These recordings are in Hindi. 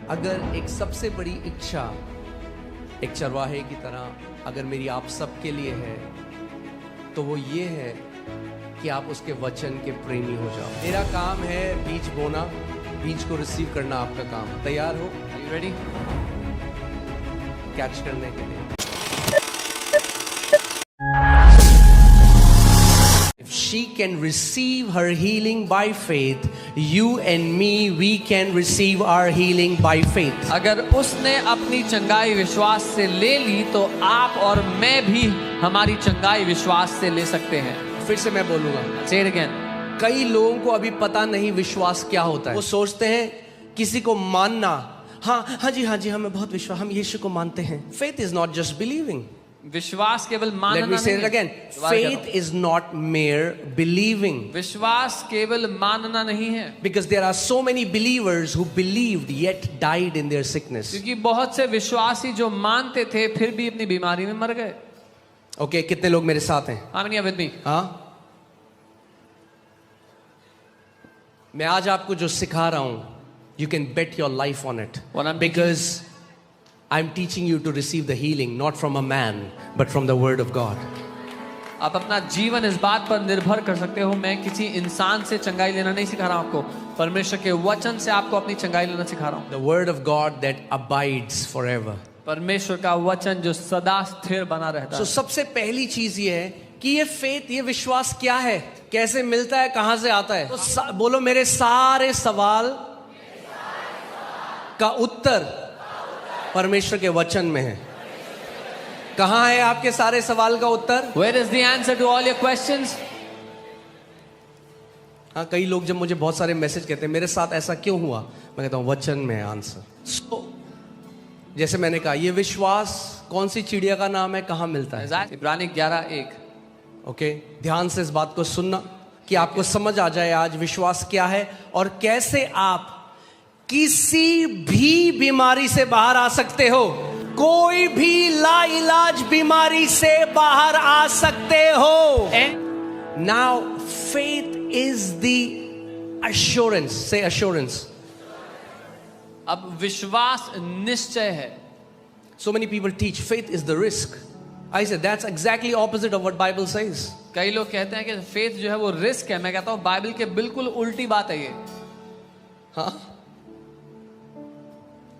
अगर एक सबसे बड़ी इच्छा एक चरवाहे की तरह अगर मेरी आप सबके लिए है तो वो ये है कि आप उसके वचन के प्रेमी हो जाओ। मेरा काम है बीज बोना, बीज को रिसीव करना आपका काम। तैयार हो? Are you ready? कैच करने के लिए। If she can receive her healing by faith, you and me, we can receive our healing by faith. अगर उसने अपनी चंगाई विश्वास से ले ली तो आप और मैं भी हमारी चंगाई विश्वास से ले सकते हैं। फिर से मैं बोलूंगा, Say it again. कई लोगों को अभी पता नहीं विश्वास क्या होता है। वो सोचते हैं किसी को मानना, हाँ जी हमें बहुत विश्वास, हम यीशु को मानते हैं। Faith is not just believing. विश्वास केवल मानना Let me say नहीं it again. है। Faith is not mere believing. विश्वास केवल मानना नहीं है, Because there are so many believers who believed yet died in their sickness. क्योंकि बहुत से विश्वासी जो मानते थे फिर भी अपनी बीमारी में मर गए। Okay, कितने लोग मेरे साथ हैं? How many are with me? हाँ? मैं आज आपको जो सिखा रहा हूं, you can bet your life on it. What I'm Because I'm teaching you to receive the healing not from a man but from the word of God. आप अपना जीवन इस बात पर निर्भर कर सकते हो। मैं किसी इंसान से चंगाई लेना नहीं सिखा रहा हूं आपको, परमेश्वर के वचन से आपको अपनी चंगाई लेना सिखा रहा हूं। The word of God that abides forever. परमेश्वर का वचन जो सदा स्थिर बना रहता So है। सबसे पहली चीज ये है कि ये फेथ, ये विश्वास क्या है, कैसे मिलता है, कहां से आता है। तो बोलो, मेरे सारे सवाल का उत्तर परमेश्वर के वचन में है। कहां है आपके सारे सवाल का उत्तर? Where is the answer to all your questions? हाँ, कई लोग जब मुझे बहुत सारे मैसेज कहते हैं मेरे साथ ऐसा क्यों हुआ, मैं कहता हूं वचन में है आंसर। So, जैसे मैंने कहा, ये विश्वास कौन सी चिड़िया का नाम है, कहां मिलता है? इब्रानी 11:1। ओके, ध्यान से इस बात को सुनना कि आपको समझ आ जाए आज विश्वास क्या है और कैसे आप किसी भी बीमारी से बाहर आ सकते हो। कोई भी लाइलाज बीमारी से बाहर आ सकते हो। Now faith is the assurance, से अश्योरेंस। अब विश्वास निश्चय है। So many people teach faith is the risk. I said that's exactly opposite of what Bible says. कई लोग कहते हैं कि फेथ जो है वो रिस्क है। मैं कहता हूं बाइबल के बिल्कुल उल्टी बात है ये। हाँ?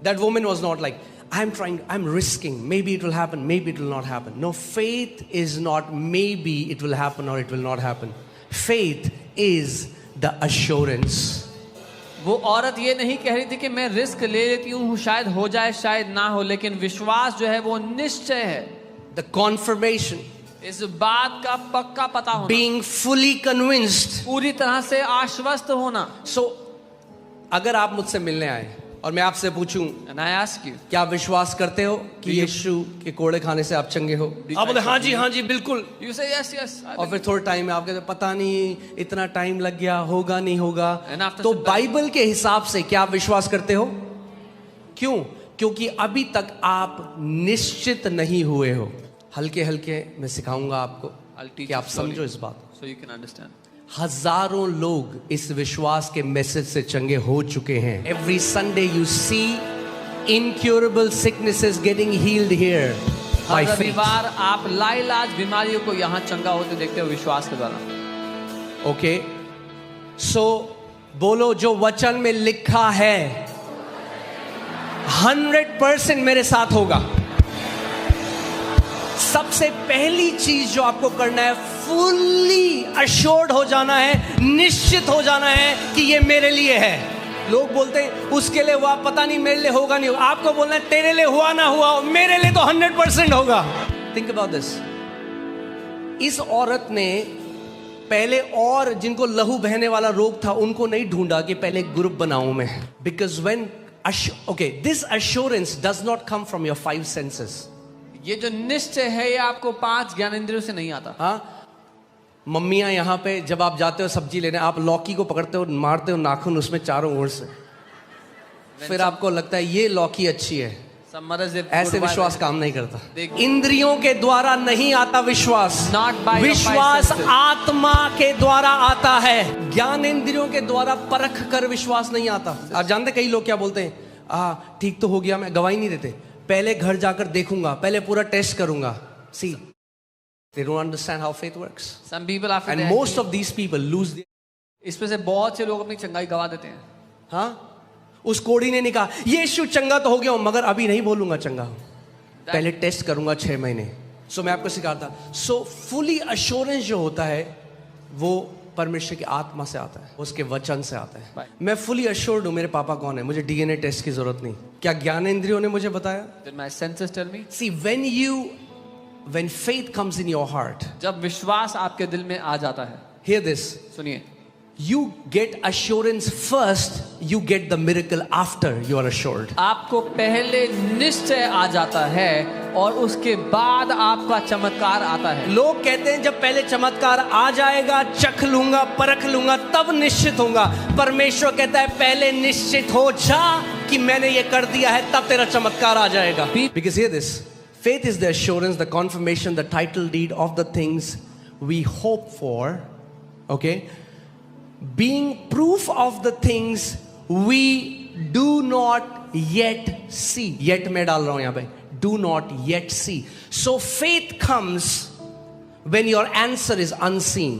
That woman was not like, I'm risking, maybe it will happen, maybe it will not happen. No, faith is not maybe it will happen or it will not happen. Faith is the assurance. वो औरत ये नहीं कह रही थी कि मैं रिस्क ले लेती हूँ, शायद हो जाए शायद ना हो, लेकिन विश्वास जो है वो निश्चय है। The confirmation. इस बात का पक्का पता होना। Being fully convinced. पूरी तरह से आश्वस्त होना। So, अगर आप मुझसे मिलने आए और मैं आपसे पूछूं, And I ask you, क्या आप विश्वास करते हो कि यीशु के कोड़े खाने से आप चंगे हो? आप बोले हाँ जी बिल्कुल। you say yes, yes. और फिर थोड़ा टाइम में आप कहते पता नहीं इतना टाइम लग गया, होगा नहीं होगा। And after तो some time- बाइबल के हिसाब से क्या आप विश्वास करते हो? क्यों? क्योंकि अभी तक आप निश्चित नहीं हुए हो। हल्के हल्के मैं सिखाऊंगा आपको I'll teach कि you आप समझो slowly, इस बात को। so you can understand. हजारों लोग इस विश्वास के मैसेज से चंगे हो चुके हैं। Every Sunday you see incurable sicknesses getting healed here by her faith. रविवार आप लाइलाज बीमारियों को यहाँ चंगा होते देखते हो विश्वास के द्वारा। ओके, सो बोलो, जो वचन में लिखा है 100% मेरे साथ होगा। सबसे पहली चीज जो आपको करना है, फुल्ली अश्योर्ड हो जाना है, निश्चित हो जाना है कि ये मेरे लिए है। लोग बोलते हैं उसके लिए हुआ, पता नहीं मेरे लिए होगा नहीं होगा। आपको बोलना है तेरे लिए हुआ ना हुआ, मेरे लिए तो 100% होगा। Think about this. इस औरत ने पहले और जिनको लहू बहने वाला रोग था उनको नहीं ढूंढा कि पहले एक ग्रुप बनाऊं मैं। Because when okay, this assurance does not come from your 5 senses. ये जो निश्चय है ये आपको 5 ज्ञानेंद्रियों से नहीं आता। हाँ, मम्मियाँ यहाँ पे जब आप जाते हो सब्जी लेने, आप लौकी को पकड़ते हो, मारते हो नाखून उसमें चारों ओर से, फिर आपको लगता है ये लौकी अच्छी है। ऐसे विश्वास काम नहीं करता। इंद्रियों के द्वारा नहीं आता विश्वास। विश्वास आत्मा के द्वारा आता है। ज्ञान इंद्रियों के द्वारा परख कर विश्वास नहीं आता। आप जानते कई लोग क्या बोलते हैं, ठीक तो हो गया, मैं गवाही नहीं देते, पहले घर जाकर देखूंगा, पहले पूरा टेस्ट करूंगा. See, they don't understand how faith works. Some people after And they most of these people lose their... इसमें से बहुत से लोग अपनी चंगाई गवा देते हैं. हाँ, उस कोड़ी ने नहीं कहा यीशु चंगा तो हो गया हूं, मगर अभी नहीं बोलूंगा चंगा हूं, पहले टेस्ट करूंगा 6 महीने. सो मैं आपको सिखाता. सो फुली अश्योरेंस जो होता है वो परमेश्वर की आत्मा से आता है, उसके वचन से आता है. मैं फुली अश्योर्ड हूं मेरे पापा कौन है, मुझे डीएनए टेस्ट की जरूरत नहीं. क्या ज्ञानेंद्रियों ने मुझे बताया? Did my senses tell me? See, when faith comes in your heart, जब विश्वास आपके दिल में आ जाता है, hear this, सुनिए, you get assurance first, you get the miracle after you are assured. आपको पहले निश्चय आ जाता है और उसके बाद आपका चमत्कार आता है. लोग कहते हैं जब पहले चमत्कार आ जाएगा, चख लूंगा, परख लूंगा, तब निश्चित होऊंगा. परमेश्वर कहता है पहले निश्चित हो जा कि मैंने ये कर दिया है, तब तेरा चमत्कार आ जाएगा. Because hear this, faith is the assurance, the confirmation, the title deed of the things we hope for. Okay? Being proof of the things we do not yet see. Yet मैं डाल रहा हूं यहां पे. Do not yet see. So faith comes when your answer is unseen,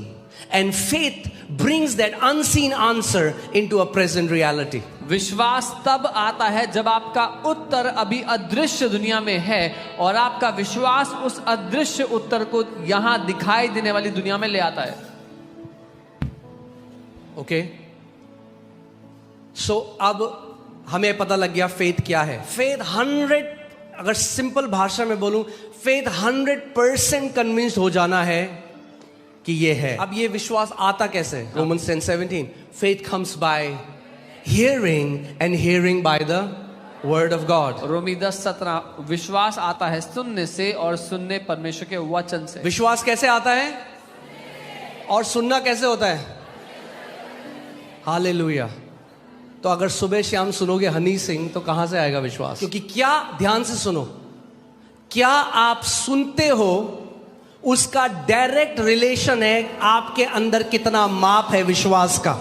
and faith brings that unseen answer into a present reality. विश्वास तब आता है जब आपका उत्तर अभी अदृश्य दुनिया में है और आपका विश्वास उस अदृश्य उत्तर को यहां दिखाई देने वाली दुनिया में ले आता है. ओके, सो अब हमें पता लग गया फेथ क्या है. फेथ 100, अगर सिंपल भाषा में बोलूं, फेथ 100% कन्विंस्ड हो जाना है कि ये है. अब ये विश्वास आता कैसे? Romans 10:17, faith comes by hearing and hearing by the word of God. रोमी 10:17, विश्वास आता है सुनने से और सुनने परमेश्वर के वचन से. विश्वास कैसे आता है और सुनना कैसे होता है? हालेलुया. तो अगर सुबह शाम सुनोगे हनी सिंह तो कहां से आएगा विश्वास? क्योंकि क्या, ध्यान से सुनो, क्या आप सुनते हो उसका डायरेक्ट रिलेशन है आपके अंदर कितना माप है विश्वास का.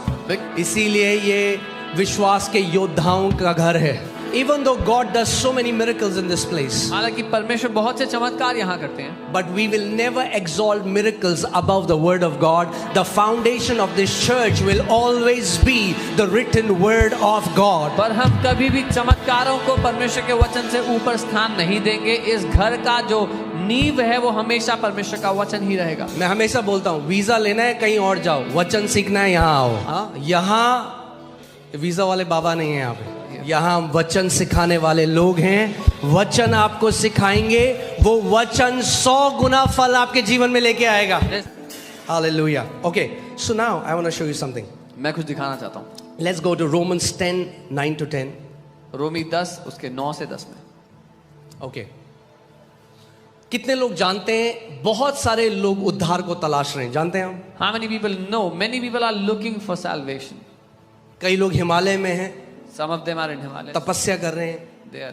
इसीलिए ये विश्वास के योद्धाओं का घर है. Even though God does so many miracles in this place, हालांकि परमेश्वर बहुत से चमत्कार यहाँ करते हैं, but we will never exalt miracles above the word of God. The foundation of this church will always be the written word of God. पर हम कभी भी चमत्कारों को परमेश्वर के वचन से ऊपर स्थान नहीं देंगे. इस घर का जो नींव है वो हमेशा परमेश्वर का वचन ही रहेगा. मैं हमेशा बोलता हूँ, वीजा लेना है कहीं और जाओ, वचन सीखना है यहाँ आओ. यहाँ वीजा वाले बाबा नहीं है, यहाँ पे यहाँ वचन सिखाने वाले लोग हैं. वचन आपको सिखाएंगे, वो वचन 100 गुना फल आपके जीवन में लेके आएगा. Hallelujah. Okay, so now I want to show you something. मैं कुछ दिखाना चाहता हूँ. Let's go to Romans 10:9-10. रोमी 10 उसके 9 से 10 में. ओके, कितने लोग जानते हैं बहुत सारे लोग उद्धार को तलाश रहे हैं? जानते हैं हम? How many people know? Many people are looking for salvation. कई लोग हिमालय में हैं, Some of them are in Himalayas. तपस्या कर रहे हैं. They are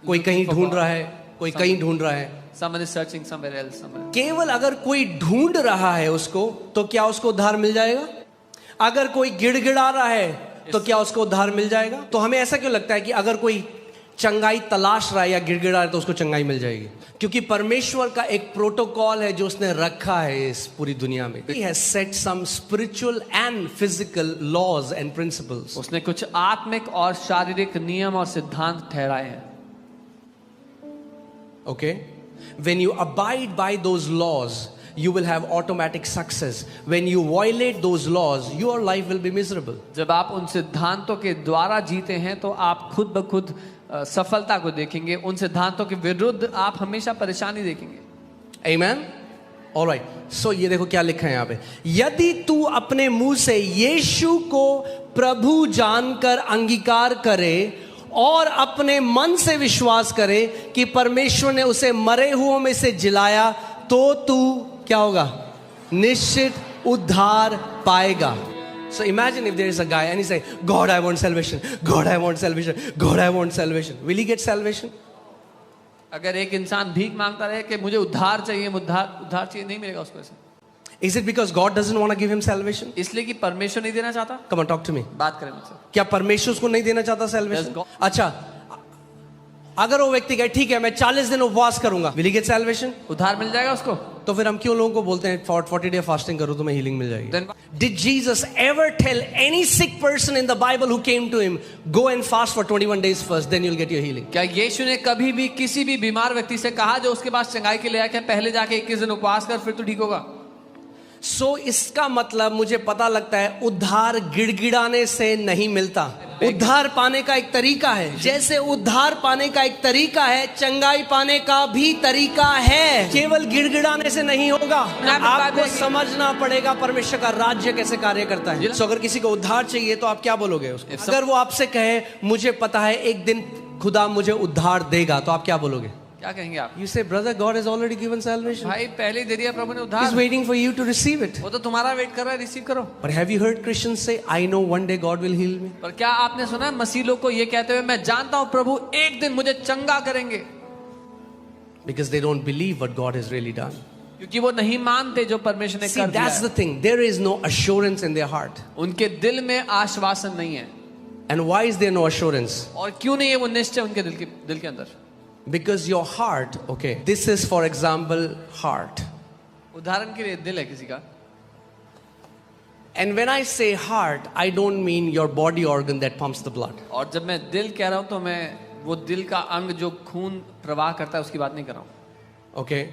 कोई कहीं ढूंढ रहा है, कोई कहीं ढूंढ रहा है. Someone is searching somewhere else. Somewhere. केवल अगर कोई ढूंढ रहा है उसको, तो क्या उसको उद्धार मिल जाएगा? अगर कोई गिड़गिड़ा रहा है तो क्या उसको उद्धार मिल जाएगा? तो हमें ऐसा क्यों लगता है कि अगर कोई चंगाई तलाश रहा है या गिड़गिड़ा रहा है तो उसको चंगाई मिल जाएगी? क्योंकि परमेश्वर का एक प्रोटोकॉल है जो उसने रखा है इस पूरी दुनिया में. He has set some spiritual and physical laws and principles. उसने कुछ आत्मिक और शारीरिक नियम और सिद्धांत ठहराए हैं. Okay, when you abide by those laws, you will have automatic success. When you violate those laws, your life will be miserable. जब आप उन सिद्धांतों के द्वारा जीते हैं तो आप खुद ब खुद सफलता को देखेंगे. उन सिद्धांतों के विरुद्ध आप हमेशा परेशानी देखेंगे. Amen. All right. So ये देखो क्या लिखा है यहाँ पे. यदि तू अपने मुंह से यीशु को प्रभु जानकर अंगीकार करे और अपने मन से विश्वास करे कि परमेश्वर ने उसे मरे हुओं में से जिलाया, तो तू क्या होगा? निश्चित उद्धार पाएगा. So imagine if there is a guy and he say, God, I want salvation. God, I want salvation. God, I want salvation. Will he get salvation? अगर एक इंसान भीख मांगता रहे कि मुझे उद्धार चाहिए, उद्धार चाहिए, नहीं मिलेगा उसको ऐसे. Is it because God doesn't want to give him salvation? इसलिए कि परमेश्वर नहीं देना चाहता? Come on, talk to me. बात करें मुझसे। क्या परमेश्वर उसको नहीं देना चाहता Yes, salvation? God- अच्छा, अगर वो व्यक्ति कहे ठीक है मैं 40 दिन उपवास करूंगा, will he get salvation? उद्धार मिल जाएगा उसको? तो फिर हम क्यों लोगों को बोलते हैं 40 day fasting करो तुम्हें healing मिल जाएगी? Then Did Jesus ever tell any sick person in the Bible who came to him, go and fast for 21 days first, then you'll get your healing? क्या यीशु ने कभी भी किसी भी बीमार व्यक्ति से कहा जो उसके पास चंगाई के लिए आया कि पहले जाके 21 दिन उपवास कर फिर तो ठीक होगा? सो इसका मतलब मुझे पता लगता है उद्धार गिड़गिड़ाने से नहीं मिलता। उद्धार पाने का एक तरीका है, जैसे उद्धार पाने का एक तरीका है, चंगाई पाने का भी तरीका है। केवल गिड़गिड़ाने से नहीं होगा, आपको समझना पड़ेगा परमेश्वर का राज्य कैसे कार्य करता है। सो अगर किसी को उद्धार चाहिए तो आप क्या बोलोगे उसको? अगर वो आपसे कहे मुझे पता है एक दिन खुदा मुझे उद्धार देगा, तो आप क्या बोलोगे? क्या कहेंगे आप? You say, brother, God has already given salvation. भाई पहले ही दे दिया प्रभु ने He's उद्धार, waiting for you to receive it. वो तो तुम्हारा वेट कर रहा है, रिसीव करो। But have you heard Christians say, I know one day God will heal me? पर क्या आपने सुना है मसीह लोग को ये कहते हुए मैं जानता हूँ प्रभु एक दिन मुझे चंगा करेंगे? Because they don't believe what God has really done. क्योंकि वो नहीं मानते जो परमेश्वर ने See, कर दिया that's the है। thing. There is no assurance in their heart. उनके दिल में आश्वासन नहीं है। And why is there no assurance? और क्यों नहीं है वो निश्चय उनके दिल के अंदर? Because your heart, okay, this is for example, heart. उदाहरण के लिए दिल है किसी का। And when I say heart, I don't mean your body organ that pumps the blood. और जब मैं दिल कह रहा हूँ तो मैं वो दिल का अंग जो खून प्रवाह करता है उसकी बात नहीं कर रहा हूँ। Okay?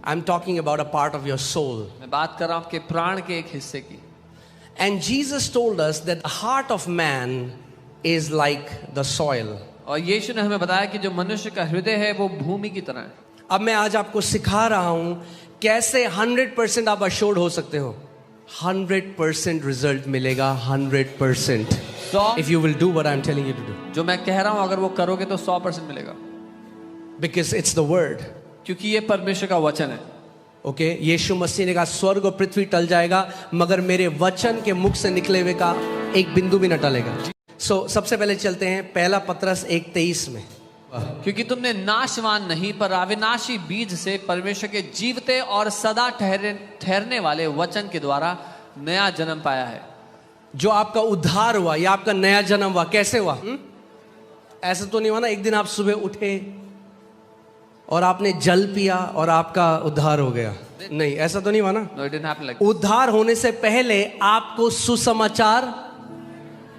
I'm talking about a part of your soul. मैं बात कर रहा हूँ आपके प्राण के एक हिस्से की। And Jesus told us that the heart of man is like the soil. और यीशु ने हमें बताया कि जो मनुष्य का हृदय है वो भूमि की तरह है। अब मैं आज आपको सिखा रहा हूं कैसे 100% आप अश्योर्ड हो सकते हो। 100% रिजल्ट मिलेगा, 100%. If you will do what I'm telling you to do. जो मैं कह रहा हूँ अगर वो करोगे तो 100% मिलेगा। Because it's the word. क्योंकि ये परमेश्वर का वचन है। ओके, यीशु मसीह ने कहा स्वर्ग और पृथ्वी टल जाएगा मगर मेरे वचन के मुख से निकले हुए का एक बिंदु भी न टलेगा। सो सबसे पहले चलते हैं पहला पत्रस 1:23 में। क्योंकि तुमने नाशवान नहीं पर अविनाशी बीज से परमेश्वर के जीवते और सदा ठहरने वाले वचन के द्वारा नया जन्म पाया है। जो आपका उद्धार हुआ या आपका नया जन्म हुआ, कैसे हुआ? ऐसा तो नहीं हुआ ना एक दिन आप सुबह उठे और आपने जल पिया और आपका उद्धार हो गया। नहीं, ऐसा तो नहीं हुआ ना। No, it didn't happen like उद्धार होने से पहले आपको सुसमाचार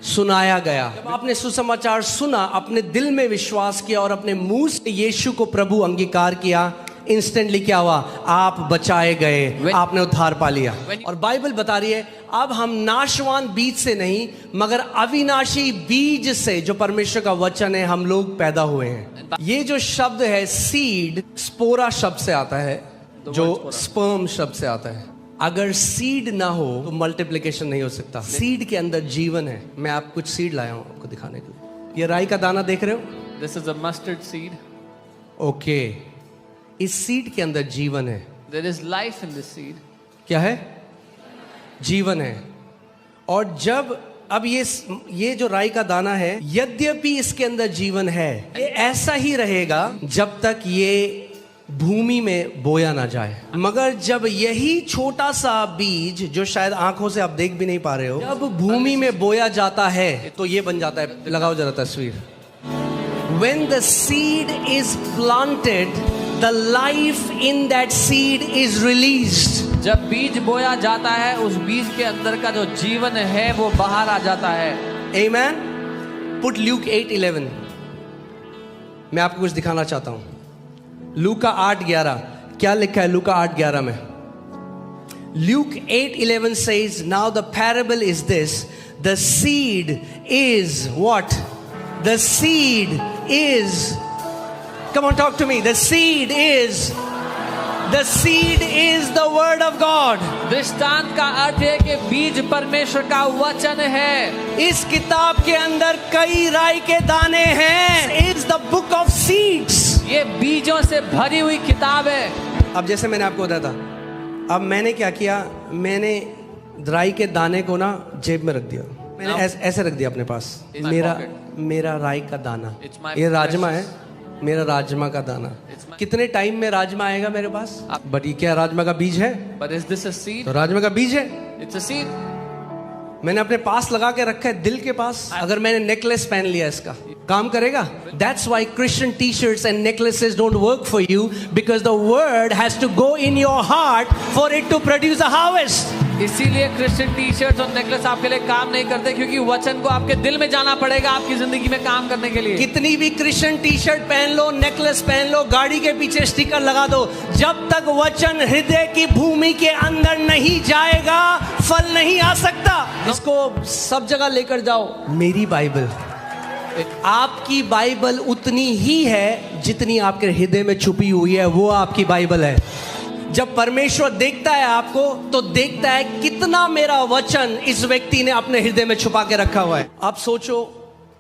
सुनाया गया। जब आपने सुसमाचार सुना, अपने दिल में विश्वास किया और अपने मुंह से यीशु को प्रभु अंगीकार किया, इंस्टेंटली क्या हुआ? आप बचाए गए, आपने उद्धार पा लिया। और बाइबल बता रही है अब हम नाशवान बीज से नहीं मगर अविनाशी बीज से, जो परमेश्वर का वचन है, हम लोग पैदा हुए हैं। ये जो शब्द है सीड, स्पोरा शब्द से आता है, जो स्पर्म शब्द से आता है। अगर सीड ना हो तो मल्टीप्लिकेशन नहीं हो सकता। सीड के अंदर जीवन है। मैं आप कुछ सीड लाया हूं आपको दिखाने के लिए। ये राई का दाना देख रहे हो? This is a mustard seed. Okay, इस सीड के अंदर जीवन है। There is life in this seed. क्या है? जीवन है। और जब अब ये जो राई का दाना है, यद्यपि इसके अंदर जीवन है, ये ऐसा ही रहेगा जब तक ये भूमि में बोया ना जाए। मगर जब यही छोटा सा बीज, जो शायद आंखों से आप देख भी नहीं पा रहे हो, जब भूमि में बोया जाता है तो ये बन जाता है। लगाओ जरा तस्वीर। When the seed is planted, the life in that seed is released. जब बीज बोया जाता है उस बीज के अंदर का जो जीवन है वो बाहर आ जाता है। Amen. Put Luke 8:11. मैं आपको कुछ दिखाना चाहता हूं। लूका 8:11 क्या लिखा है? लूका 8:11 में Luke 8:11 says, now the parable is this, the seed is what? The seed is, come on talk to me, the seed is the word of God. दृष्टांत का अर्थ है कि बीज परमेश्वर का वचन है। इस किताब के अंदर कई राई के दाने हैं। It's the book of seeds. ये बीजों से भरी हुई किताब है। अब जैसे मैंने आपको बताया था, अब मैंने क्या किया, मैंने राई के दाने को ना जेब में रख दिया। मैंने ऐसे रख दिया अपने पास। मेरा राई का दाना, ये राजमा है, मेरा राजमा का दाना। कितने टाइम में राजमा आएगा मेरे पास? बट ये क्या राजमा का बीज है? But is this a seed? तो राजमा का बीज है। It's a seed. मैंने अपने पास लगा के रखा है, दिल के पास। अगर मैंने नेकलेस पहन लिया इसका, काम करेगा? That's why Christian t-shirts and necklaces don't work for you, because the word has to go in your heart for it to produce a harvest. इसीलिए क्रिश्चियन टी शर्ट और नेकलेस आपके लिए काम नहीं करते, क्योंकि वचन को आपके दिल में जाना पड़ेगा आपकी जिंदगी में काम करने के लिए। कितनी भी क्रिश्चियन टी शर्ट पहन लो, नेकलेस पहन लो, गाड़ी के पीछे स्टिकर लगा दो, जब तक वचन हृदय की भूमि के अंदर नहीं जाएगा फल नहीं आ सकता। इसको सब जगह लेकर जाओ। मेरी बाइबल, आपकी बाइबल उतनी ही है जितनी आपके हृदय में छुपी हुई है, वो आपकी बाइबल है। जब परमेश्वर देखता है आपको, तो देखता है कितना मेरा वचन इस व्यक्ति ने अपने हृदय में छुपा के रखा हुआ है। आप सोचो,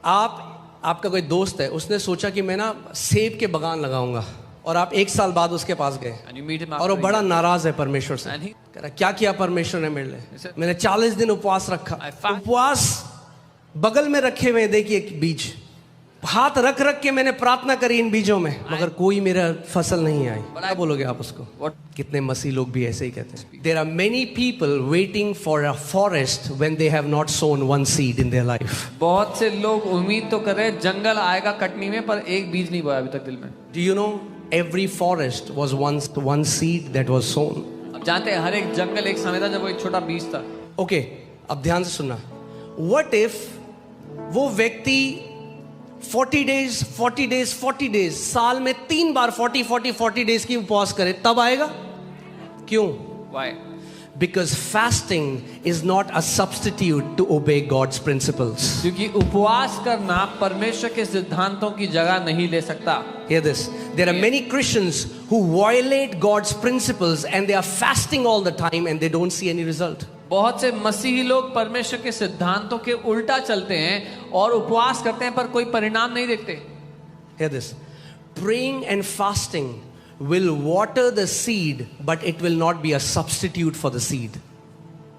आपका कोई दोस्त है, उसने सोचा कि मैं ना सेब के बगान लगाऊंगा, और आप 1 साल बाद उसके पास गए And you meet him और वो after बड़ा a year. नाराज है परमेश्वर से। And he- कह रहा क्या किया परमेश्वर ने मेरे लिए? said, मैंने 40 दिन उपवास रखा। I fast- उपवास बगल में रखे हुए, देखिए बीज, हाथ रख रख के मैंने प्रार्थना करी इन बीजों में, मगर कोई मेरा फसल नहीं आई। क्या बोलोगे आप उसको? What? कितने मसीह लोग भी ऐसे ही कहते हैं। There are many people waiting for a forest when they have not sown one seed in their life. बहुत से लोग उम्मीद तो कर रहे हैं जंगल आएगा कटनी में, पर एक बीज नहीं बोया अभी तक दिल में। Do you know every forest was once one seed that was sown? अब जानते हैं हर एक जंगल एक समय था जब वो एक छोटा बीज था। Okay, अब ध्यान से सुनना। What if वो व्यक्ति 40 डेज साल में 3 बार 40 डेज की उपवास करे, तब आएगा? क्यों? Why? Because fasting is not a substitute to obey God's principles. क्योंकि उपवास करना परमेश्वर के सिद्धांतों की जगह नहीं ले सकता। Hear this. There are many Christians who violate God's principles and they are fasting all the time and they don't see any result. बहुत से मसीही लोग परमेश्वर के सिद्धांतों के उल्टा चलते हैं और उपवास करते हैं, पर कोई परिणाम नहीं देखते। Hear this. Praying and fasting will water the seed, but it will not be a substitute for the seed.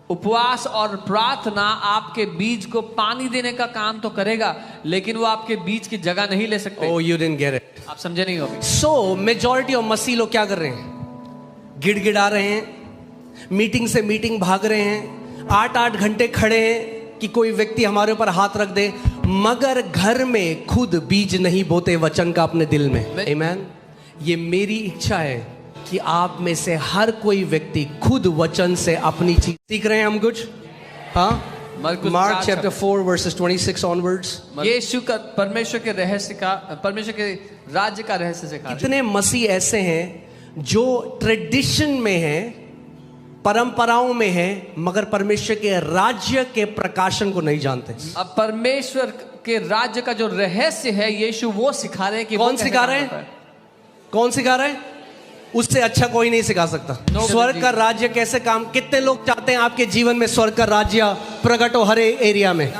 उपवास और प्रार्थना आपके बीज को पानी देने का काम तो करेगा, लेकिन वो आपके बीज की जगह नहीं ले सकते। Oh, you didn't get it. आप समझे नहीं होगी। So, majority of मसीह लोग क्या कर रहे हैं? गिड़गिड़ा रहे हैं, मीटिंग से मीटिंग भाग रहे हैं, 8-8 घंटे खड़े हैं कि कोई व्यक्ति हमारे ऊपर हाथ रख दे, मगर घर में खुद बीज नहीं बोते वचन का अपने दिल में। आमीन। ये मेरी इच्छा है कि आप में से हर कोई व्यक्ति खुद वचन से अपनी चीज सीख रहे हैं। हम कुछ मार्क चैप्टर 4 वर्सेस 26 ऑनवर्ड्स। यीशु का परमेश्वर के रहस्य का, परमेश्वर के राज्य का रहस्य सिखा रहे हैं। कितने मसीह ऐसे हैं जो ट्रेडिशन में हैं, परंपराओं में हैं, मगर परमेश्वर के राज्य के प्रकाशन को नहीं जानते। अब परमेश्वर के राज्य का जो रहस्य है यीशु वो सिखा रहे हैं कि कौन सिखा रहे हैं? कौन सिखा रहे हैं? उससे अच्छा कोई नहीं सिखा सकता। स्वर्ग का राज्य कैसे काम, कितने लोग चाहते हैं आपके जीवन में स्वर्ग का राज्य प्रकट हो हर एरिया में?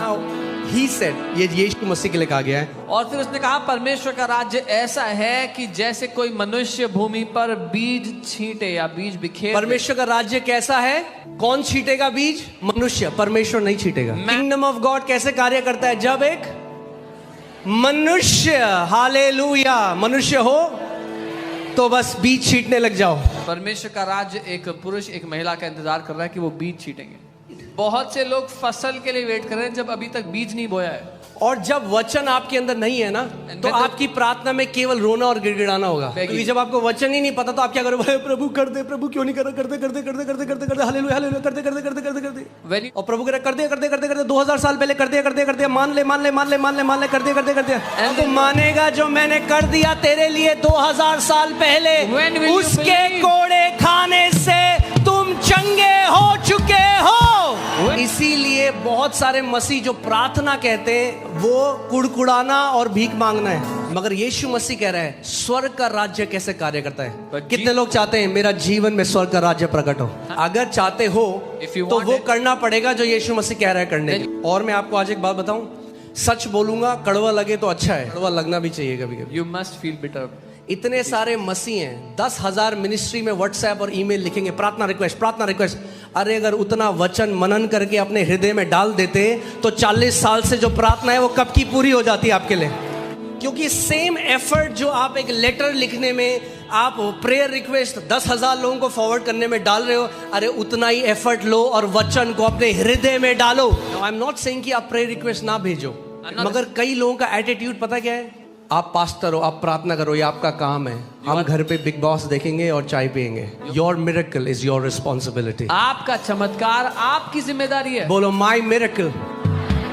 He said, ये यीशु मसीह के लिए कहा गया है। और फिर उसने कहा परमेश्वर का राज्य ऐसा है कि जैसे कोई मनुष्य भूमि पर बीज छींटे या बीज बिखेर। परमेश्वर का राज्य कैसा है? कौन छींटेगा बीज? मनुष्य, परमेश्वर नहीं छींटेगा। किंगडम ऑफ गॉड कैसे कार्य करता है? जब एक मनुष्य, हालेलुया, मनुष्य हो तो बस बीज छींटने लग जाओ। परमेश्वर का राज्य एक पुरुष एक महिला का इंतजार कर रहा है कि वो बीज छींटेंगे। बहुत से लोग फसल के लिए वेट कर रहे हैं जब अभी तक बीज नहीं बोया है। और जब वचन आपके अंदर नहीं है ना, तो आपकी प्रार्थना में केवल रोना और गिड़गिड़ाना होगा। क्योंकि जब आपको वचन ही नहीं पता तो आप क्या करोगे? प्रभु कर दे, प्रभु क्यों नहीं कर रहा? करते करते करते करते करते करते हालेलुया हालेलुया करते करते करते करते करते और प्रभु कह रहा कर दिया करते करते करते 2000 साल पहले कर दिया करते करते मान ले मान ले मान ले मान ले मान ले कर दिया करते करते। तो मानेगा जो मैंने कर दिया तेरे लिए 2000 साल पहले, उसके कोड़े खाने से तुम चंगे हो चुके हो। इसीलिए बहुत सारे मसीह जो प्रार्थना कहते हैं वो कुड़कुड़ाना और भीख मांगना है, मगर यीशु मसीह कह रहा है स्वर्ग का राज्य कैसे कार्य करता है। कितने लोग चाहते हैं मेरा जीवन में स्वर्ग का राज्य प्रकट हो? अगर चाहते हो तो वो करना पड़ेगा जो यीशु मसीह कह रहा है करने की। और मैं आपको आज एक बात बताऊं, सच बोलूंगा, कड़वा लगे तो अच्छा है, कड़वा लगना भी चाहिए कभी कभी। You must feel bitter. इतने सारे मसीह हैं, 10,000 मिनिस्ट्री में व्हाट्सएप और ईमेल लिखेंगे प्रार्थना रिक्वेस्ट प्रार्थना रिक्वेस्ट। अरे अगर उतना वचन मनन करके अपने हृदय में डाल देते तो 40 साल से जो प्रार्थना है वो कब की पूरी हो जाती आपके लिए। क्योंकि सेम एफर्ट जो आप एक लेटर लिखने में, आप प्रेयर रिक्वेस्ट 10,000 लोगों को फॉरवर्ड करने में डाल रहे हो, अरे उतना ही एफर्ट लो और वचन को अपने हृदय में डालो। आई एम नॉट सेइंग कि आप प्रेयर रिक्वेस्ट ना भेजो, मगर कई लोगों का एटीट्यूड पता क्या है, आप पास्टर हो, आप प्रार्थना करो, ये आपका काम है, हम घर पे बिग बॉस देखेंगे और चाय पियेंगे। Your miracle is your responsibility. आपका चमत्कार आपकी जिम्मेदारी है। बोलो माई मिरेकल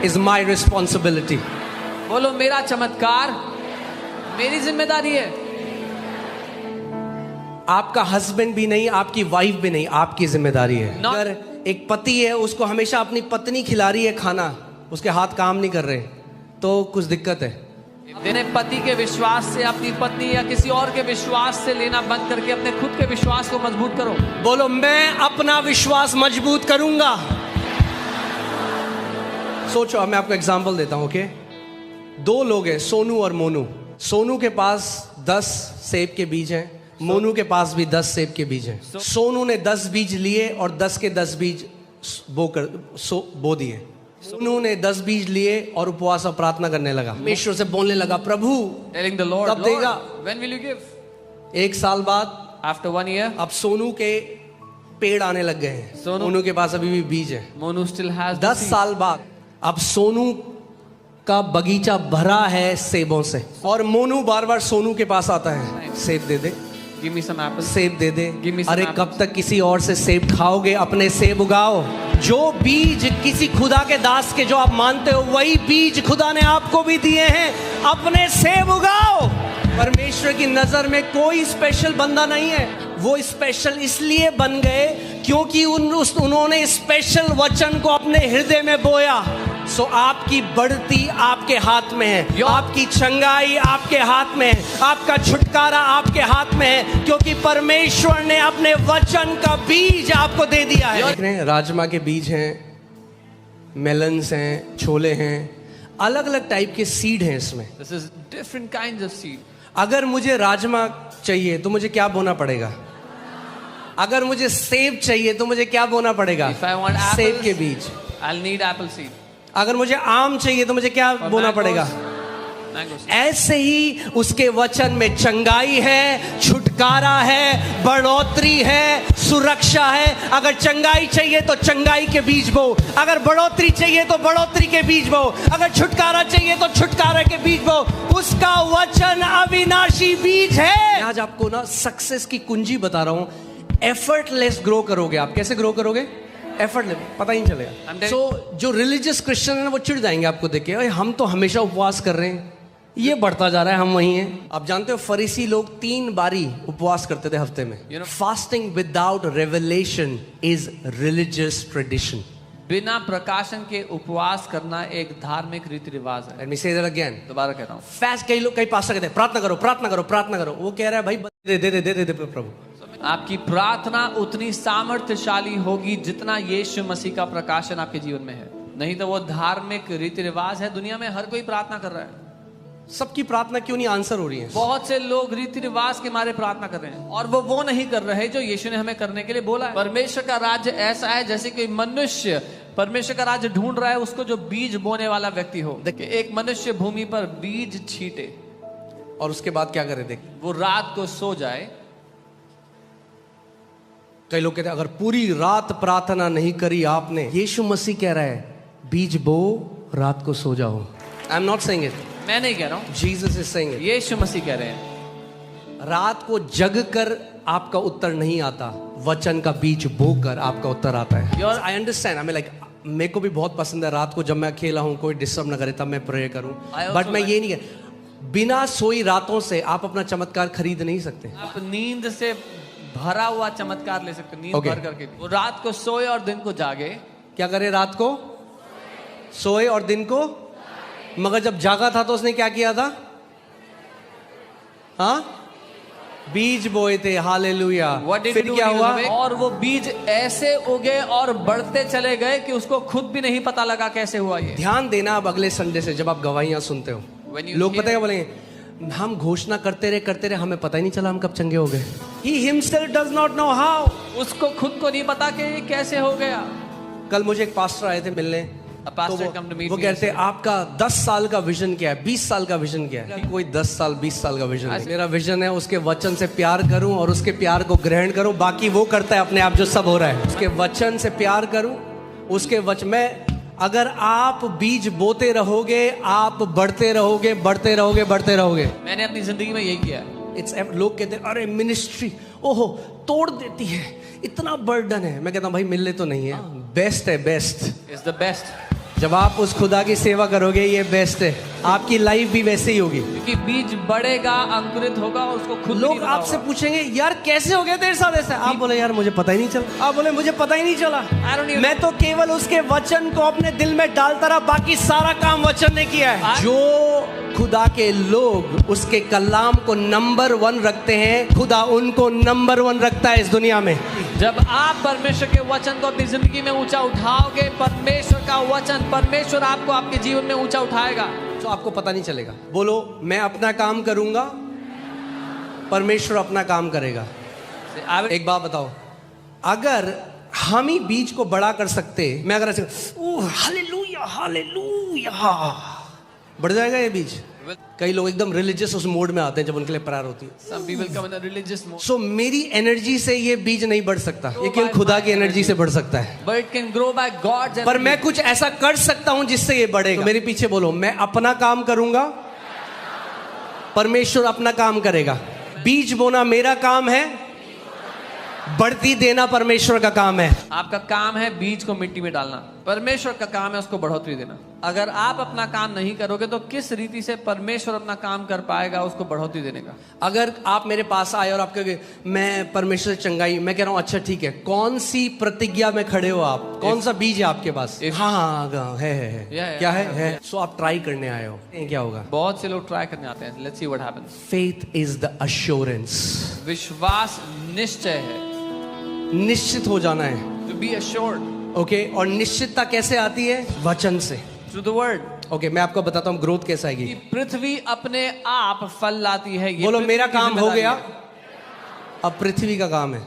इज माई रिस्पॉन्सिबिलिटी। बोलो मेरा चमत्कार मेरी जिम्मेदारी है। आपका हस्बैंड भी नहीं, आपकी वाइफ भी नहीं, आपकी जिम्मेदारी है। अगर एक पति है, उसको हमेशा अपनी पत्नी खिला रही है खाना, उसके हाथ काम नहीं कर रहे, तो कुछ दिक्कत है। जिन्हें पति के विश्वास से अपनी पत्नी या किसी और के विश्वास से लेना बंद करके अपने खुद के विश्वास को मजबूत करो। बोलो मैं अपना विश्वास मजबूत करूंगा। सोचो, मैं आपको एग्जांपल देता हूं। ओके, दो लोग हैं, सोनू और मोनू। सोनू के पास 10 सेब के बीज हैं, मोनू के पास भी 10 सेब के बीज हैं। सोनू ने 10 बीज लिए और 10 के 10 बीज बो दिए। सोनू ने 10 बीज लिए और उपवास और प्रार्थना करने लगा, परमेश्वर से बोलने लगा, प्रभु Telling the Lord, कब देगा? when will you give? 1 साल बाद After 1 year, अब सोनू के पेड़ आने लग गए हैं। सोनू के पास अभी भी बीज है। Monu still has 10 साल बाद अब सोनू का बगीचा भरा है सेबों से, और मोनू बार बार सोनू के पास आता है, सेब दे दे, Give me some apples. सेब दे दे। Give me some अरे apples. कब तक किसी और से सेब खाओगे, अपने सेब उगाओ। जो बीज किसी खुदा के दास के जो आप मानते हो, वही बीज खुदा ने आपको भी दिए हैं, अपने सेब उगाओ। परमेश्वर की नजर में कोई स्पेशल बंदा नहीं है, वो स्पेशल इसलिए बन गए क्योंकि उन्होंने स्पेशल वचन को अपने हृदय में बोया। सो आपकी बढ़ती आपके हाथ में है, आपकी चंगाई आपके हाथ में है, आपका छुटकारा आपके हाथ में है, क्योंकि परमेश्वर ने अपने वचन का बीज आपको दे दिया है। देख रहे हैं, राजमा के बीज हैं, मेलन्स हैं, छोले हैं, अलग अलग टाइप के सीड हैं इसमें। This is different kinds of seed. अगर मुझे राजमा चाहिए तो मुझे क्या बोना पड़ेगा? अगर मुझे सेब चाहिए तो मुझे क्या बोना पड़ेगा? If I want apples, सेब के बीज। I'll need apple seed. अगर मुझे आम चाहिए तो मुझे क्या बोना पड़ेगा? Mango seed. ऐसे ही उसके वचन में चंगाई है, छुटकारा है, बढ़ोतरी है, सुरक्षा है। अगर चंगाई चाहिए तो चंगाई के बीज बो, अगर बढ़ोतरी चाहिए तो बढ़ोतरी के बीज बो, अगर छुटकारा चाहिए तो छुटकारा के बीज बो। उसका वचन अविनाशी बीज है। आज आपको ना सक्सेस की कुंजी बता रहा हूं। एफर्टलेस ग्रो करोगे आप। कैसे ग्रो करोगे? एफर्टलेस, पता ही नहीं चलेगा। सो जो रिलीजियस क्रिश्चियन है ना, वो चिढ़ जाएंगे आपको देख के, अरे हम तो हमेशा उपवास कर रहे हैं, ये बढ़ता जा रहा है, हम वही हैं। आप जानते हो फरीसी लोग 3 बारी उपवास करते थे हफ्ते में। Fasting without revelation is religious tradition. बिना प्रकाशन के उपवास करना एक धार्मिक रीति रिवाज है। Let me say that again. दोबारा कह रहा हूँ। फास्ट, कई लोग, कई पास्टर कहते हैं प्रार्थना करो, प्रार्थना करो, प्रार्थना करो। वो कह रहा है भाई दे दे दे दे दे प्रभु। आपकी प्रार्थना उतनी सामर्थ्यशाली होगी जितना यीशु मसीह का प्रकाशन आपके जीवन में है। नहीं तो वो धार्मिक रीति रिवाज है। दुनिया में हर कोई प्रार्थना कर रहा है। सबकी प्रार्थना क्यों नहीं आंसर हो रही है? बहुत से लोग रीति रिवाज के मारे प्रार्थना कर रहे हैं, और वो नहीं कर रहे जो यीशु ने हमें करने के लिए बोला है। परमेश्वर का राज्य ऐसा है जैसे कोई मनुष्य परमेश्वर का राज्य ढूंढ रहा है, उसको जो बीज बोने वाला व्यक्ति हो। देखिए, एक मनुष्य भूमि पर बीज छींटे और उसके बाद क्या करे? देख, वो रात को सो जाए। कई लोग कहते हैं अगर पूरी रात प्रार्थना नहीं करी आपने, यीशु मसीह कह रहा है बीज बो, रात को सो जाओ। I am not saying it, मैं नहीं कह रहा हूँ, जीसस इज सेइंग इट। यीशु मसीह कह रहे हैं। रात को जग कर आपका उत्तर नहीं आता, वचन का बीज बो कर आपका उत्तर आता है। आई अंडरस्टैंड, आई लाइक, मेरे को भी बहुत पसंद है रात को जब मैं अकेला हूँ, कोई डिस्टर्ब ना करे, तब मैं प्रे करूँ। बट मैं ये नहीं कह, बिना सोई रातों से आप अपना चमत्कार खरीद नहीं सकते। आप नींद से भरा हुआ चमत्कार ले सकते, नींद Okay. भर करके। वो रात को सोए और दिन को जागे। क्या करे? रात को सोए और दिन को, मगर जब जागा था तो उसने क्या किया था? हाँ, बीज बोए थे। हालेलुया। फिर क्या हुआ? और वो बीज ऐसे उगे और बढ़ते चले गए कि उसको खुद भी नहीं पता लगा कैसे हुआ ये। ध्यान देना अब अगले संडे से जब आप गवाहियां सुनते हो, लोग पता है क्या बोलेंगे? हम घोषणा करते रहे, हमें पता ही नहीं चला हम कब चंगे हो गए। He himself does not know how. उसको खुद को नहीं पता कि ये कैसे हो गया। कल मुझे एक पास्टर आए थे मिलने, A pastor come to meet वो me कहते and हैं आपका 10 साल का विजन क्या है, 20 साल का विजन क्या है? कोई 10 साल 20 साल का विजन नहीं। मेरा विजन है उसके वचन से प्यार करूं और उसके प्यार को ग्रहण करूं, बाकी वो करता है अपने आप जो सब हो रहा है। उसके वचन से प्यार करूं, उसके वचन में अगर आप बीज बोते रहोगे, आप बढ़ते रहोगे, बढ़ते रहोगे, बढ़ते रहोगे। मैंने अपनी जिंदगी में यही किया है। लोग कहते हैं अरे मिनिस्ट्री ओहो तोड़ देती है, इतना बर्डन है। मैं कहता हूं भाई मिलने तो नहीं है, बेस्ट है, बेस्ट इज द बेस्ट। जब आप उस खुदा की सेवा करोगे ये बेस्ट है, आपकी लाइफ भी वैसे ही होगी। क्योंकि बीज बढ़ेगा, अंकुरित होगा और उसको खुद लोग आपसे पूछेंगे यार कैसे हो गया तेरे साथ ऐसा, आप बोले यार मुझे पता ही नहीं चला। आप बोले मुझे पता ही नहीं चला, मैं तो केवल उसके वचन को अपने दिल में डालता रहा, बाकी सारा काम वचन ने किया है। जो खुदा के लोग उसके कलाम को नंबर 1 रखते हैं, खुदा उनको नंबर 1 रखता है इस दुनिया में। जब आप परमेश्वर के वचन को अपनी जिंदगी में ऊंचा उठाओगे, परमेश्वर का वचन, परमेश्वर आपको आपके जीवन में ऊंचा उठाएगा, तो आपको पता नहीं चलेगा। बोलो मैं अपना काम करूंगा, परमेश्वर अपना काम करेगा। एक बात बताओ, अगर हम ही बीज को बड़ा कर सकते, मैं अगर ऐसे हालेलुया हालेलुया, बढ़ जाएगा ये बीज। कई लोग एकदम रिलीजियस उस मोड में आते हैं जब उनके लिए प्रेयर होती है। Some people come in a religious mode. सो मेरी एनर्जी से ये बीज नहीं बढ़ सकता, ये केवल खुदा की एनर्जी से बढ़ सकता है। But it can grow by God's पर energy. मैं कुछ ऐसा कर सकता हूं जिससे ये बढ़ेगा। तो मेरे पीछे बोलो, मैं अपना काम करूंगा, परमेश्वर अपना काम करेगा। बीज बोना मेरा काम है, बढ़ती देना परमेश्वर का काम है। आपका काम है बीज को मिट्टी में डालना, परमेश्वर का काम है उसको बढ़ोतरी देना। अगर आप अपना काम नहीं करोगे तो किस रीति से परमेश्वर अपना काम कर पाएगा उसको बढ़ोतरी देने का। अगर आप मेरे पास आए और आप कहोगे मैं परमेश्वर से चंगाई, मैं कह रहा हूं अच्छा ठीक है, कौन सी प्रतिज्ञा में खड़े हो आप, कौन सा बीज है आपके पास? हाँ है क्या है? सो आप ट्राई करने आए हो, क्या होगा? बहुत से लोग ट्राई करने आते हैं। Let's see what happens. Faith is the assurance, विश्वास निश्चय है, निश्चित हो जाना है, टू बी अश्योर्ड। ओके, और निश्चितता कैसे आती है? वचन से, थ्रू द वर्ड। ओके, मैं आपको बताता हूँ ग्रोथ कैसे आएगी। पृथ्वी अपने आप फल लाती है। ये बोलो मेरा पृथ्वी की काम हो जिम्मेदारी गया, है। अब पृथ्वी का काम है।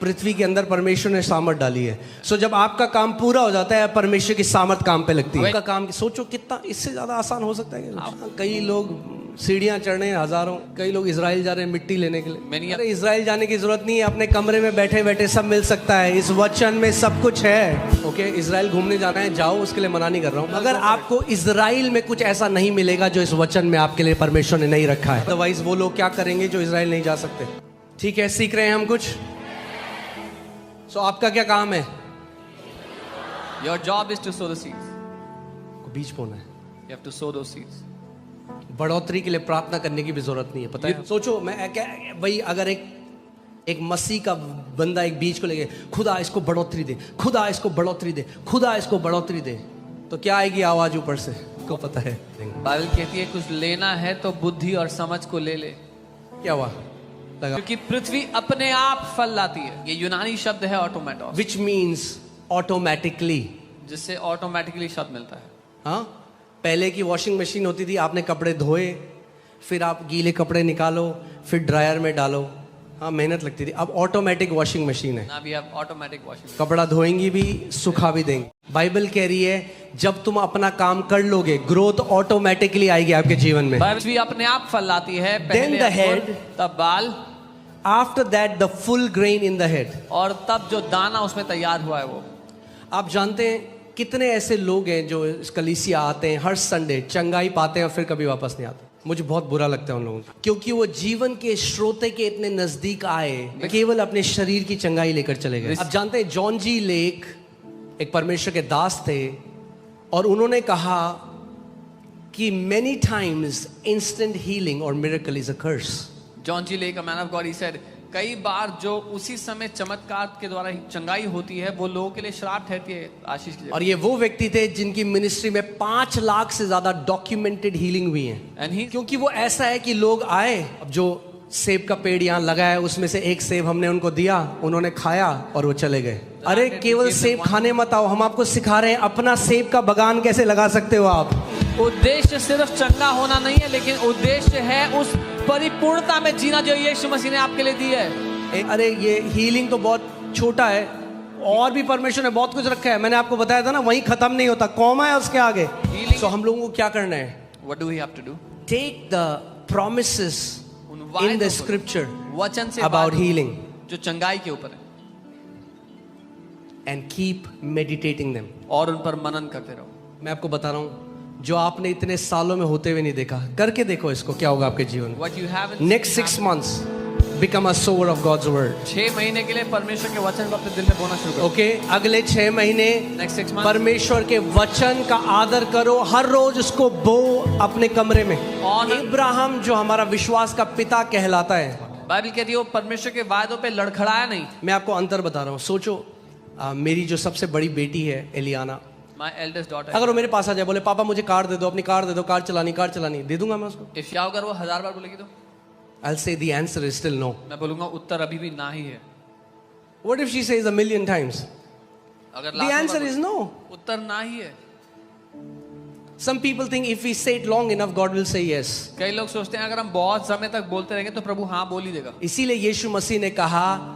पृथ्वी के अंदर परमेश्वर ने सामर्थ डाली है। सो जब आपका काम पूरा हो जाता है, परमेश्वर की सामर्थ काम पे लगती है। आपका काम सोचो कितना इससे ज्यादा आसान हो सकता है क्या? कई लोग सीढ़ियां चढ़ रहे हैं हजारों, कई लोग इजराइल जा रहे हैं मिट्टी लेने के लिए। अरे इजराइल जाने की जरूरत नहीं है, अपने कमरे में बैठे बैठे सब मिल सकता है। इस वचन में सब कुछ है। ओके, इजराइल घूमने जाना है, जाओ, उसके लिए मना नहीं कर रहा हूँ। अगर आपको इजराइल में कुछ ऐसा नहीं मिलेगा जो इस वचन में आपके लिए परमेश्वर ने नहीं रखा है, अदरवाइज वो लोग क्या करेंगे जो इजराइल नहीं जा सकते? ठीक है, सीख रहे हैं हम कुछ। सो आपका क्या काम है? Your job is to sow the seeds. बीज बोना है। You have to sow those seeds. बढ़ोतरी के लिए प्रार्थना करने की भी जरूरत नहीं है, पता है? सोचो, मैं क्या भाई, अगर एक मसीह का बंदा एक बीज को लेके खुदा इसको बढ़ोतरी दे, खुदा इसको बढ़ोतरी दे, खुदा इसको बढ़ोतरी दे, तो क्या आएगी आवाज ऊपर से? को पता है? बाइबल कहती है कुछ लेना है तो बुद्धि और समझ को ले ले। क्या हुआ? लगा। क्योंकि पृथ्वी अपने आप फल लाती है। ये यूनानी शब्द है ऑटोमेटोस, विच मीन्स ऑटोमेटिकली, जिससे ऑटोमेटिकली शब्द मिलता है। हाँ, पहले की वॉशिंग मशीन होती थी, आपने कपड़े धोए, फिर आप गीले कपड़े निकालो, फिर ड्रायर में डालो, हाँ मेहनत लगती थी। अब ऑटोमेटिक वॉशिंग मशीन है, अभी आप ऑटोमेटिक वॉशिंग, कपड़ा धोएंगी भी, सुखा भी देंगे। बाइबल कह रही है जब तुम अपना काम कर लोगे, ग्रोथ ऑटोमेटिकली आएगी आपके जीवन में। पृथ्वी अपने आप फल लाती है, पहले the head, तब बाल, after that the full grain in the head, और तब जो दाना उसमें तैयार हुआ है वो। आप जानते हैं कितने ऐसे लोग हैं जो इस कलीसिया आते हैं हर संडे, चंगाई पाते हैं और फिर कभी वापस नहीं आते। मुझे बहुत बुरा लगता है उन लोगों को, क्योंकि वो जीवन के स्रोते के इतने नजदीक आए, केवल अपने शरीर की चंगाई लेकर चले गए। आप जानते हैं जॉन जी लेक एक परमेश्वर के दास थे, और उन्होंने कहा कि मेनी टाइम्स इंस्टेंट हीलिंग और miracle is a curse. John G Lake, man of God, he said, कई बार जो उसी समय चमत्कार के द्वारा ही चंगाई होती है वो लोगों के लिए श्राप ठहरती है आशीष की। और ये वो व्यक्ति थे जिनकी मिनिस्ट्री में 5 लाख से ज्यादा डॉक्यूमेंटेड हीलिंग हुई है। क्योंकि वो ऐसा है कि लोग आए, अब जो सेब का पेड़ यहाँ लगा है उसमें से एक सेब हमने उनको दिया, उन्होंने खाया और वो चले गए। अरे केवल सेब खाने मत आओ, हम आपको सिखा रहे हैं अपना सेब का बगान कैसे लगा सकते हो आप। उद्देश्य सिर्फ चंगा होना नहीं है, लेकिन उद्देश्य है उस परिपूर्णता में जीना जो यीशु मसीह ने आपके लिए दी है। अरे ये हीलिंग तो बहुत छोटा है, और भी परमेश्वर ने बहुत कुछ रखा है, मैंने आपको बताया था ना, वहीं खत्म नहीं होता, कौमा है उसके आगे। Healing- तो हम लोगों को क्या करना है? What do we have to do? Take the promises उन in वायदों the को, scripture वचन से about वादों healing जो चंगाई के ऊपर है, and keep meditating them. और उन पर मनन करते रहो। मैं आपको बता रहा हूँ, जो आपने इतने सालों में होते हुए नहीं देखा, करके देखो इसको, क्या होगा आपके जीवन में। What you haven't next 6 months become a sower of God's word. 6 महीने के लिए परमेश्वर के वचन को अपने दिल में बोना शुरू करो। ओके, अगले 6 महीने Next 6 months परमेश्वर के वचन का आदर करो, हर रोज उसको बो अपने कमरे में। Honor- इब्राहिम जो हमारा विश्वास का पिता कहलाता है, बाइबल कहती है वो परमेश्वर के वायदों पे लड़खड़ाया नहीं। मैं आपको अंतर बता रहा हूँ। सोचो, मेरी जो सबसे बड़ी बेटी है एलियाना, My eldest daughter, अगर वो मेरे पास आ जाए, बोले पापा मुझे कार दे दो, अपनी कार दे दो, कार चलानी, दे दूंगा मैं उसको? if या अगर वो 1000 बार बोलेगी तो I'll say the answer is still no. मैं बोलूंगा उत्तर अभी भी ना ही है। What if she says a million times? अगर The लाखों answer बार is no. बोले, उत्तर ना ही है। Some people think if we say it long enough, God will say yes. कई लोग सोचते हैं अगर हम बहुत समय तक बोलते रहेंगे तो प्रभु हाँ बोल ही देगा। इसीलिए यीशु मसीह ने कहा,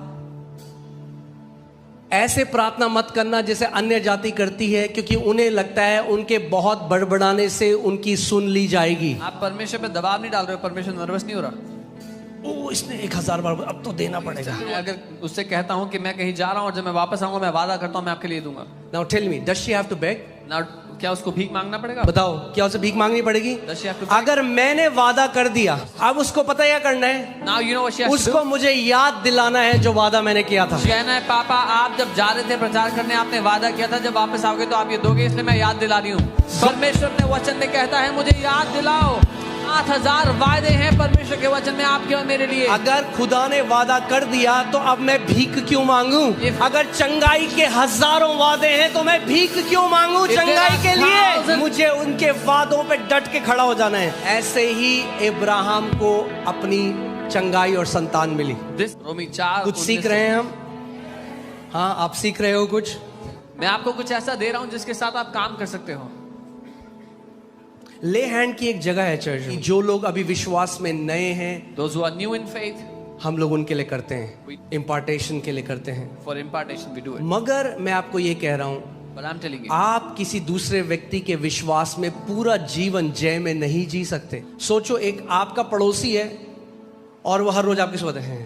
ऐसे प्रार्थना मत करना जैसे अन्य जाति करती है, क्योंकि उन्हें लगता है उनके बहुत बड़बड़ाने से उनकी सुन ली जाएगी। आप परमेश्वर पे दबाव नहीं डाल रहे हो, परमेश्वर नर्वस नहीं हो रहा। ओ, इसने 1000 बार, अब तो देना पड़ेगा। मैं अगर उससे कहता हूँ कि मैं कहीं जा रहा हूँ और जब मैं वापस आऊंगा मैं वादा करता हूँ मैं आपके लिए दूंगा। Now tell me, does she have to beg? ना क्या उसको भीख मांगना पड़ेगा? बताओ, क्या उसे भीख मांगनी पड़ेगी? Does she have to beg? अगर मैंने वादा कर दिया, अब उसको पता क्या करना है? Now you know what she has to do? उसको मुझे याद दिलाना है जो वादा मैंने किया था। कहना है पापा आप जब जा रहे थे प्रचार करने आपने वादा किया था जब वापस आओगे तो आप ये दोगे, इसलिए मैं याद दिला रही हूँ। परमेश्वर ने वचन में कहता है मुझे याद दिलाओ। 8000 वायदे हैं परमेश्वर के वचन में आपके और मेरे लिए। अगर खुदा ने वादा कर दिया तो अब मैं भीख क्यों मांगू? अगर चंगाई के हजारों वादे हैं तो मैं भीख क्यों मांगू चंगाई के लिए? मुझे उनके वादों पे डट के खड़ा हो जाना है। ऐसे ही इब्राहिम को अपनी चंगाई और संतान मिली। रोमी 4 कुछ सीख रहे हैं हम? हाँ, आप सीख रहे हो कुछ? मैं आपको कुछ ऐसा दे रहा हूँ जिसके साथ आप काम कर सकते हो। ले हैंड की एक जगह है चर्च में, जो लोग अभी विश्वास में नए हैं, Those who are new in faith, हम लोग उनके लिए करते हैं, इम्पार्टेशन के लिए करते हैं। for impartation we do it. मगर मैं आपको ये कह रहा हूँ, But I'm telling you, आप किसी दूसरे व्यक्ति के विश्वास में पूरा जीवन जय में नहीं जी सकते। सोचो, एक आपका पड़ोसी है और वो हर रोज आपके साथ है,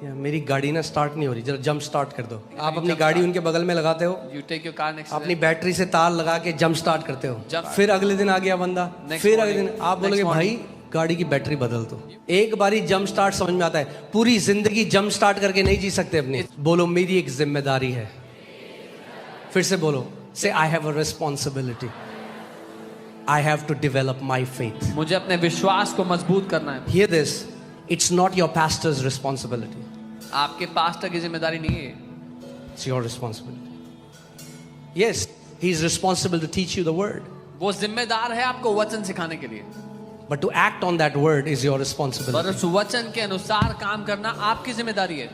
यार मेरी गाड़ी ना स्टार्ट नहीं हो रही, जरा जंप स्टार्ट कर दो। आप अपनी गाड़ी उनके बगल में लगाते हो, you take your car next to अपनी them. बैटरी से तार लगा के जंप स्टार्ट करते हो। Jump. फिर अगले दिन आ गया बंदा, Next फिर अगले morning. दिन आप बोलोगे Next भाई गाड़ी की बैटरी बदल दो। एक बारी जंप स्टार्ट समझ में आता है, पूरी जिंदगी जंप स्टार्ट करके नहीं जी सकते अपनी। बोलो मेरी एक जिम्मेदारी है। फिर से बोलो, say I have a responsibility, I have to develop my faith. मुझे अपने विश्वास को मजबूत करना है। Hear this, it's not your pastor's responsibility, आपके पास्टर की जिम्मेदारी नहीं है, it's your responsibility. Yes, he is responsible to teach you the word, वो जिम्मेदार है आपको वचन सिखाने के लिए, but to act on that word is your responsibility. पर उस वचन के अनुसार काम करना आपकी जिम्मेदारी है।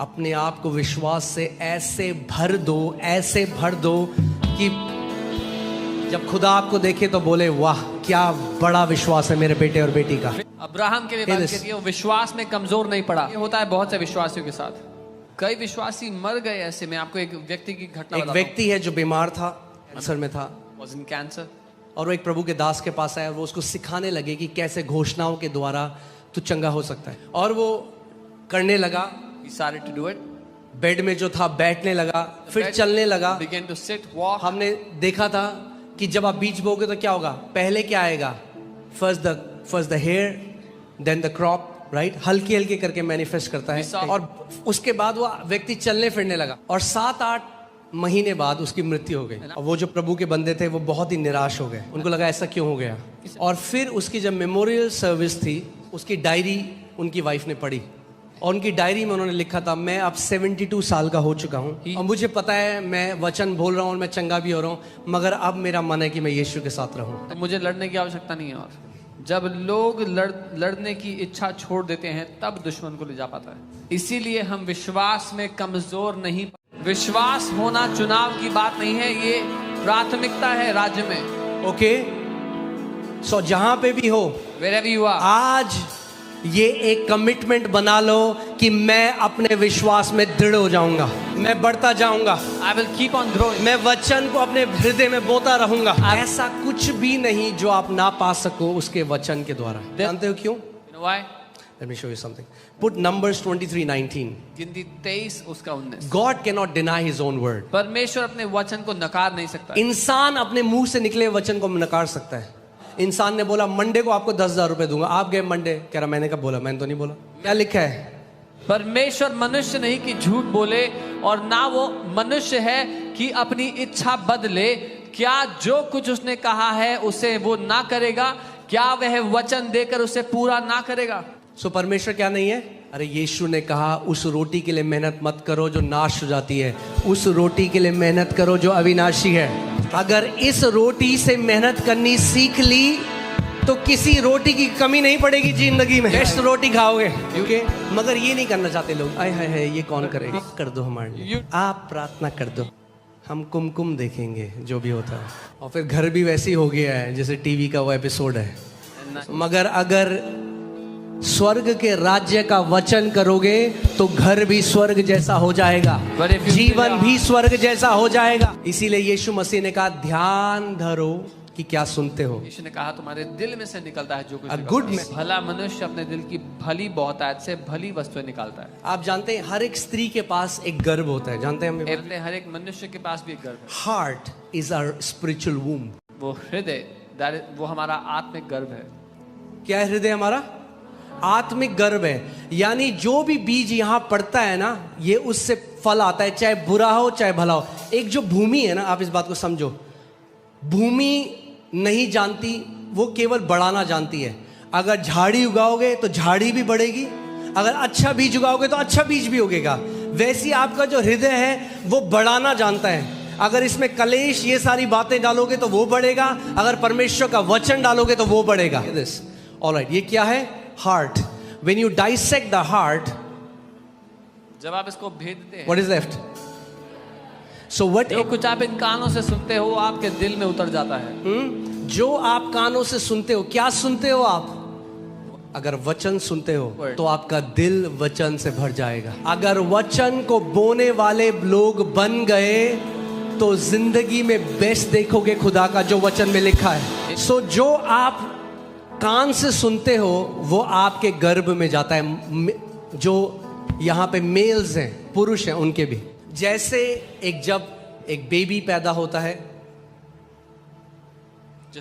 अपने आप को विश्वास से ऐसे भर दो, ऐसे भर दो कि जब खुदा आपको देखे तो बोले वाह क्या बड़ा विश्वास है मेरे बेटे और बेटी का। अब्राहम के लिए बात कहती है वो विश्वास में कमजोर नहीं पड़ा। ये होता है बहुत से विश्वासियों के साथ, कई विश्वासी मर गए ऐसे में। आपको एक व्यक्ति की घटना एक व्यक्ति है जो बीमार था, कैंसर में था, was in cancer, और वो एक प्रभु के दास के पास आया और वो उसको सिखाने लगे कि कैसे घोषणाओं के द्वारा तू चंगा हो सकता है। और वो करने लगा, he started to do it, bed में जो था बैठने लगा, फिर चलने लगा। began to sit, walk. हमने देखा था कि जब आप बीज बोगे तो क्या होगा, पहले क्या आएगा, first the hair then the crop, right? हल्के हल्के करके मैनिफेस्ट करता है, और उसके बाद वो व्यक्ति चलने फिरने लगा, और 7-8 महीने बाद उसकी मृत्यु हो गई। और वो जो प्रभु के बंदे थे वो बहुत ही निराश हो गए, उनको लगा ऐसा क्यों हो गया। और फिर उसकी जब मेमोरियल सर्विस थी, उसकी डायरी उनकी वाइफ ने पढ़ी, और उनकी डायरी में उन्होंने लिखा था, मैं अब 72 साल का हो चुका हूँ और मुझे पता है मैं वचन बोल रहा हूँ और मैं चंगा भी हो रहा हूँ, मगर अब मेरा मन है कि मैं यीशु के साथ रहूँ। तो मुझे लड़ने की आवश्यकता नहीं है। और जब लोग लड़ने की इच्छा छोड़ देते हैं तब दुश्मन को ले जा पाता है। इसीलिए हम विश्वास में कमजोर नहीं। विश्वास होना चुनाव की बात नहीं है, ये प्राथमिकता है राज्य में। ओके, सो जहां पे भी हो, Wherever you are, आज ये एक कमिटमेंट बना लो कि मैं अपने विश्वास में दृढ़ हो जाऊंगा, मैं बढ़ता जाऊंगा, I will keep on growing. मैं वचन को अपने हृदय में बोता रहूंगा। ऐसा कुछ भी नहीं जो आप ना पा सको उसके वचन के द्वारा। जानते हो क्यों? You know why? Let me show you something. Put Numbers 23:19. गिनती 23 उसका 19। God cannot deny his own word. परमेश्वर अपने वचन को नकार नहीं सकता। इंसान अपने मुंह से निकले वचन को नकार सकता है। इंसान ने बोला मंडे को आपको 10,000 रुपए दूंगा, आप गए मंडे, कह रहा मैंने कब बोला, मैंने तो नहीं बोला। क्या लिखा है? परमेश्वर मनुष्य नहीं कि झूठ बोले और ना वो मनुष्य है कि अपनी इच्छा बदले। क्या जो कुछ उसने कहा है उसे वो ना करेगा? क्या वह वचन देकर उसे पूरा ना करेगा? सो परमेश्वर क्या नहीं है? अरे यीशु ने कहा उस रोटी के लिए मेहनत मत करो जो नाश हो जाती है, उस रोटी के लिए मेहनत करो जो अविनाशी है। अगर इस रोटी से मेहनत करनी सीख ली तो किसी रोटी की कमी नहीं पड़ेगी जिंदगी में। बेस्ट रोटी खाओगे, क्योंकि मगर ये नहीं करना चाहते लोग। आय हाय हाय, ये कौन करेगा? कर दो हमारे लिए, आप प्रार्थना कर दो, हम कुमकुम देखेंगे जो भी होता है। और फिर घर भी वैसे ही हो गया है जैसे टीवी का वो एपिसोड है। मगर अगर स्वर्ग के राज्य का वचन करोगे तो घर भी स्वर्ग जैसा हो जाएगा, जीवन भी स्वर्ग जैसा हो जाएगा। इसीलिए यीशु मसीह ने कहा ध्यान धरो कि क्या सुनते हो। यीशु ने कहा तुम्हारे दिल में से निकलता है जो कुछ गुड में। भला मनुष्य अपने दिल की भली बहुतायत से भली वस्तुएं निकालता है। आप जानते हैं हर एक स्त्री के पास एक गर्भ होता है, जानते हैं हम? अपने हर एक मनुष्य के पास भी एक गर्भ है। Heart is our spiritual womb. वो हृदय, वो हमारा आत्मिक गर्भ है। क्या है हृदय? हमारा आत्मिक गर्भ है। यानी जो भी बीज यहाँ पड़ता है ना, ये उससे फल आता है, चाहे बुरा हो चाहे भला हो। एक जो भूमि है ना, आप इस बात को समझो, भूमि नहीं जानती, वो केवल बढ़ाना जानती है। अगर झाड़ी उगाओगे तो झाड़ी भी बढ़ेगी, अगर अच्छा बीज उगाओगे तो अच्छा बीज भी उगेगा। वैसे आपका जो हृदय है वो बढ़ाना जानता है। अगर इसमें कलेश ये सारी बातें डालोगे तो वो बढ़ेगा, अगर परमेश्वर का वचन डालोगे तो वो बढ़ेगा। ऑलराइट, ये क्या है? Heart. When you dissect the heart, जब आप इसको भेदते हैं, what is left? So what जो कुछ आप इन कानों से सुनते हो आपके दिल में उतर जाता है। जो आप कानों से सुनते हो, क्या सुनते हो आप? अगर वचन सुनते हो तो आपका दिल वचन से भर जाएगा। अगर वचन को बोने वाले लोग बन गए तो जिंदगी में बेस्ट देखोगे खुदा का, जो वचन में लिखा है। सो जो आप कान से सुनते हो वो आपके गर्भ में जाता है। जो यहाँ पे मेल्स हैं, पुरुष हैं, उनके भी। जैसे जब एक बेबी पैदा होता है,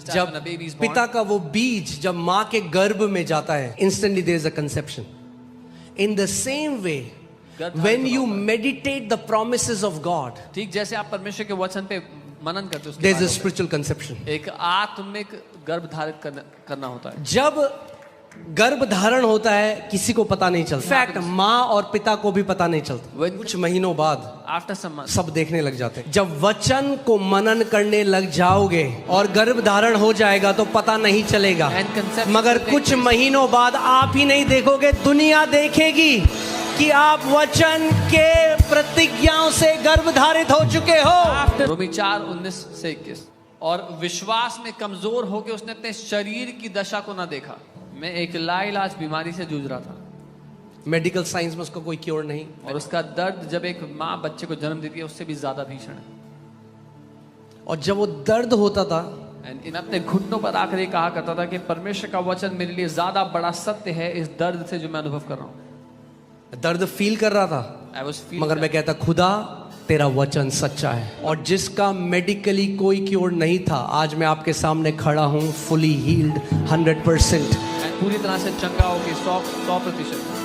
जब पिता का वो बीज जब माँ के गर्भ में जाता है, instantly there is a conception. In the same way when you meditate the promises of God, ठीक जैसे आप परमेश्वर के वचन पे मनन करते हो, there is a spiritual conception. एक आत्मिक गर्भ धारित करना होता है। जब गर्भ धारण होता है किसी को पता नहीं चलता। फैक्ट माँ और पिता को भी पता नहीं चलता। कुछ महीनों बाद आफ्टर सम मंथ्स सब देखने लग जाते हैं। जब वचन को मनन करने लग जाओगे और गर्भ धारण हो जाएगा तो पता नहीं चलेगा, मगर कुछ महीनों बाद आप ही नहीं देखोगे, दुनिया देखेगी कि आप वचन के प्रतिज्ञाओं से गर्भ धारित हो चुके हो। रोमी 4:19 से 21। और विश्वास में कमजोर होकर उसने अपने शरीर की दशा को ना देखा। मैं एक लाइलाज बीमारी से जूझ रहा था, मेडिकल साइंस में उसका कोई क्योर नहीं, और उसका दर्द जब एक माँ बच्चे को जन्म देती है उससे भी ज्यादा भीषण है। और जब वो दर्द होता था, इन अपने घुटनों पर आकर ये कहा करता था कि परमेश्वर का वचन मेरे लिए ज्यादा बड़ा सत्य है इस दर्द से जो मैं अनुभव कर रहा हूँ। दर्द फील कर रहा था, मगर मैं कहता खुदा तेरा वचन सच्चा है। और जिसका मेडिकली कोई क्योर नहीं था, आज मैं आपके सामने खड़ा हूँ फुली हील्ड 100%, पूरी तरह से चंगा होगी 100%।